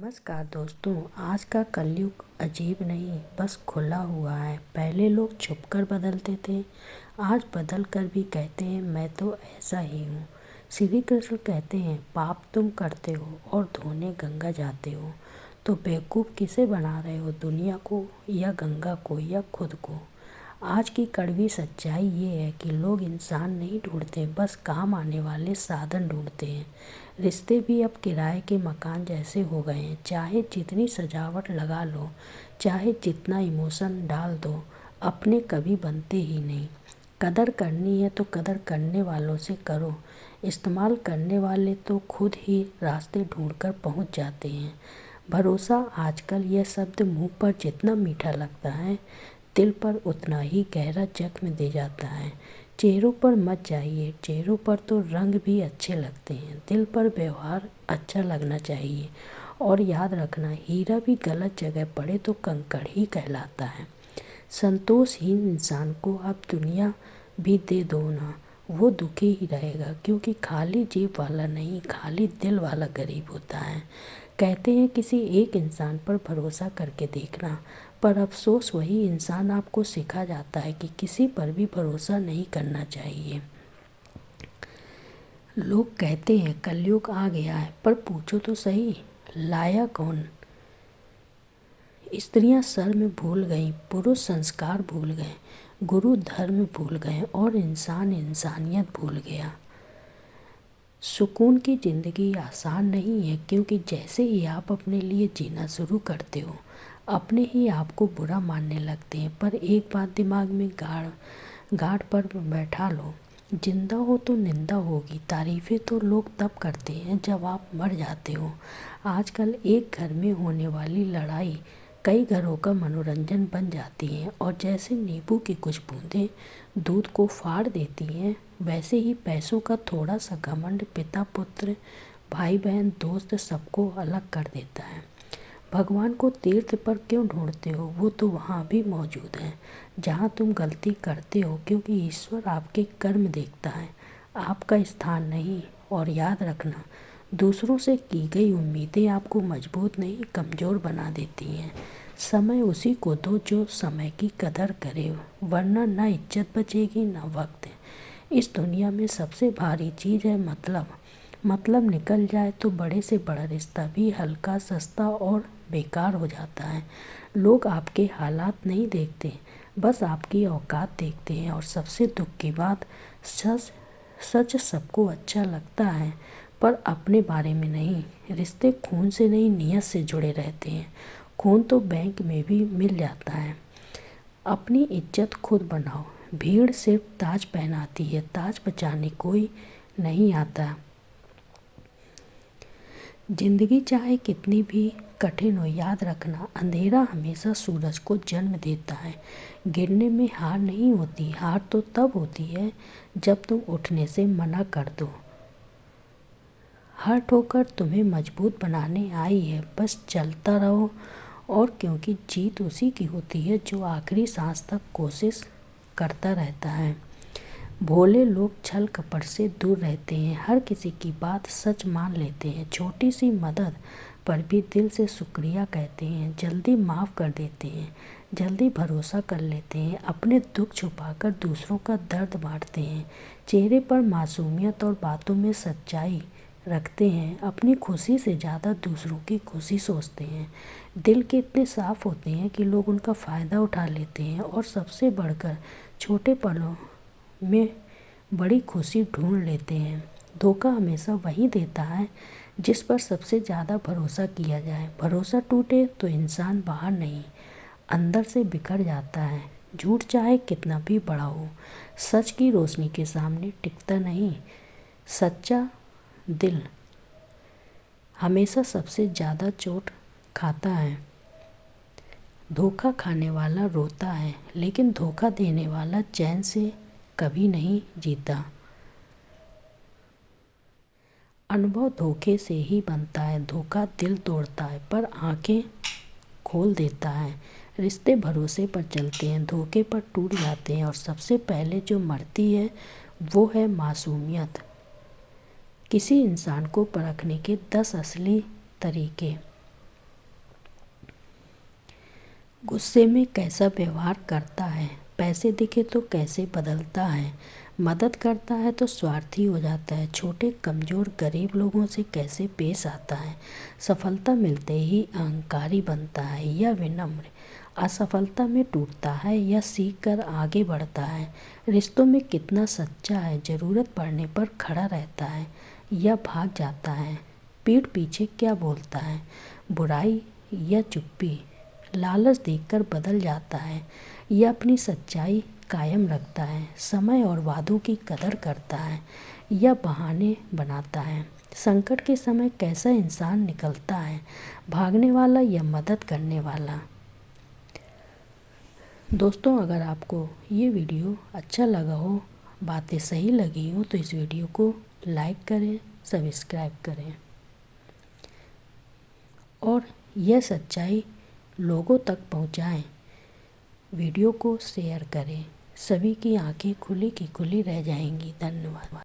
नमस्कार दोस्तों। आज का कलयुग अजीब नहीं बस खुला हुआ है। पहले लोग छुपकर बदलते थे, आज बदल कर भी कहते हैं मैं तो ऐसा ही हूँ। श्री कृष्ण कहते हैं पाप तुम करते हो और धोने गंगा जाते हो, तो बेवकूफ़ किसे बना रहे हो, दुनिया को या गंगा को या खुद को। आज की कड़वी सच्चाई ये है कि लोग इंसान नहीं ढूंढते, बस काम आने वाले साधन ढूंढते हैं। रिश्ते भी अब किराए के मकान जैसे हो गए हैं। चाहे जितनी सजावट लगा लो, चाहे जितना इमोशन डाल दो, अपने कभी बनते ही नहीं। कदर करनी है तो कदर करने वालों से करो, इस्तेमाल करने वाले तो खुद ही रास्ते ढूंढकर पहुंच जाते हैं। भरोसा आजकल यह शब्द मुंह पर जितना मीठा लगता है, दिल पर उतना ही गहरा जख्म दे जाता है। चेहरों पर मत जाइए, चेहरों पर तो रंग भी अच्छे लगते हैं, दिल पर व्यवहार अच्छा लगना चाहिए। और याद रखना, हीरा भी गलत जगह पड़े तो कंकड़ ही कहलाता है। संतोषहीन इंसान को आप दुनिया भी दे दो ना, वो दुखी ही रहेगा, क्योंकि खाली जेब वाला नहीं, खाली दिल वाला गरीब होता है। कहते हैं किसी एक इंसान पर भरोसा करके देखना, पर अफसोस वही इंसान आपको सिखा जाता है कि किसी पर भी भरोसा नहीं करना चाहिए। लोग कहते हैं कलयुग आ गया है, पर पूछो तो सही लाया कौन। स्त्रियां शर्म भूल गईं, पुरुष संस्कार भूल गए, गुरु धर्म भूल गए और इंसान इंसानियत भूल गया। सुकून की ज़िंदगी आसान नहीं है, क्योंकि जैसे ही आप अपने लिए जीना शुरू करते हो, अपने ही आप को बुरा मानने लगते हैं। पर एक बात दिमाग में गाढ़ पर बैठा लो, जिंदा हो तो निंदा होगी, तारीफ़ें तो लोग तब करते हैं जब आप मर जाते हो। आजकल एक घर में होने वाली लड़ाई कई घरों का मनोरंजन बन जाती हैं, और जैसे नींबू की कुछ बूंदें दूध को फाड़ देती हैं, वैसे ही पैसों का थोड़ा सा घमंड पिता पुत्र, भाई बहन, दोस्त सबको अलग कर देता है। भगवान को तीर्थ पर क्यों ढूंढते हो, वो तो वहाँ भी मौजूद है जहाँ तुम गलती करते हो, क्योंकि ईश्वर आपके कर्म देखता है, आपका स्थान नहीं। और याद रखना, दूसरों से की गई उम्मीदें आपको मजबूत नहीं कमज़ोर बना देती हैं। समय उसी को दो जो समय की कदर करे, वरना ना इज्जत बचेगी ना वक्त। इस दुनिया में सबसे भारी चीज़ है मतलब निकल जाए तो बड़े से बड़ा रिश्ता भी हल्का, सस्ता और बेकार हो जाता है। लोग आपके हालात नहीं देखते, बस आपकी औकात देखते हैं। और सबसे दुख की बात, सच सबको अच्छा लगता है, पर अपने बारे में नहीं। रिश्ते खून से नहीं, नियत से जुड़े रहते हैं। खून तो बैंक में भी मिल जाता है। अपनी इज्जत खुद बनाओ। भीड़ सिर्फ ताज पहनाती है, ताज बचाने कोई नहीं आता। जिंदगी चाहे कितनी भी कठिन हो, याद रखना अंधेरा हमेशा सूरज को जन्म देता है। गिरने में हार नहीं होती, हार तो तब होती है जब तुम उठने से मना कर दो। हर ठोकर तुम्हें मजबूत बनाने आई है, बस चलता रहो। और क्योंकि जीत उसी की होती है जो आखिरी सांस तक कोशिश करता रहता है। भोले लोग छल कपट से दूर रहते हैं, हर किसी की बात सच मान लेते हैं, छोटी सी मदद पर भी दिल से शुक्रिया कहते हैं, जल्दी माफ़ कर देते हैं, जल्दी भरोसा कर लेते हैं, अपने दुख छुपाकर दूसरों का दर्द बांटते हैं, चेहरे पर मासूमियत और बातों में सच्चाई रखते हैं, अपनी खुशी से ज़्यादा दूसरों की खुशी सोचते हैं। दिल के इतने साफ होते हैं कि लोग उनका फ़ायदा उठा लेते हैं, और सबसे बढ़कर छोटे पलों में बड़ी खुशी ढूंढ लेते हैं। धोखा हमेशा वही देता है जिस पर सबसे ज़्यादा भरोसा किया जाए। भरोसा टूटे तो इंसान बाहर नहीं, अंदर से बिखर जाता है। झूठ चाहे कितना भी बड़ा हो, सच की रोशनी के सामने टिकता नहीं। सच्चा दिल हमेशा सबसे ज़्यादा चोट खाता है। धोखा खाने वाला रोता है, लेकिन धोखा देने वाला चैन से कभी नहीं जीता। अनुभव धोखे से ही बनता है, धोखा दिल तोड़ता है पर आंखें खोल देता है। रिश्ते भरोसे पर चलते हैं, धोखे पर टूट जाते हैं, और सबसे पहले जो मरती है वो है मासूमियत। किसी इंसान को परखने के 10 असली तरीके। गुस्से में कैसा व्यवहार करता है, पैसे दिखे तो कैसे बदलता है, मदद करता है तो स्वार्थी हो जाता है, छोटे कमज़ोर गरीब लोगों से कैसे पेश आता है, सफलता मिलते ही अहंकारी बनता है या विनम्र, असफलता में टूटता है या सीख कर आगे बढ़ता है, रिश्तों में कितना सच्चा है, ज़रूरत पड़ने पर खड़ा रहता है या भाग जाता है, पीठ पीछे क्या बोलता है, बुराई या चुप्पी, लालच देखकर बदल जाता है या अपनी सच्चाई कायम रखता है, समय और वादों की कदर करता है या बहाने बनाता है, संकट के समय कैसा इंसान निकलता है, भागने वाला या मदद करने वाला। दोस्तों, अगर आपको ये वीडियो अच्छा लगा हो, बातें सही लगी हो, तो इस वीडियो को लाइक करें, सब्सक्राइब करें और यह सच्चाई लोगों तक पहुंचाएं। वीडियो को शेयर करें। सभी की आंखें खुली की खुली रह जाएंगी। धन्यवाद।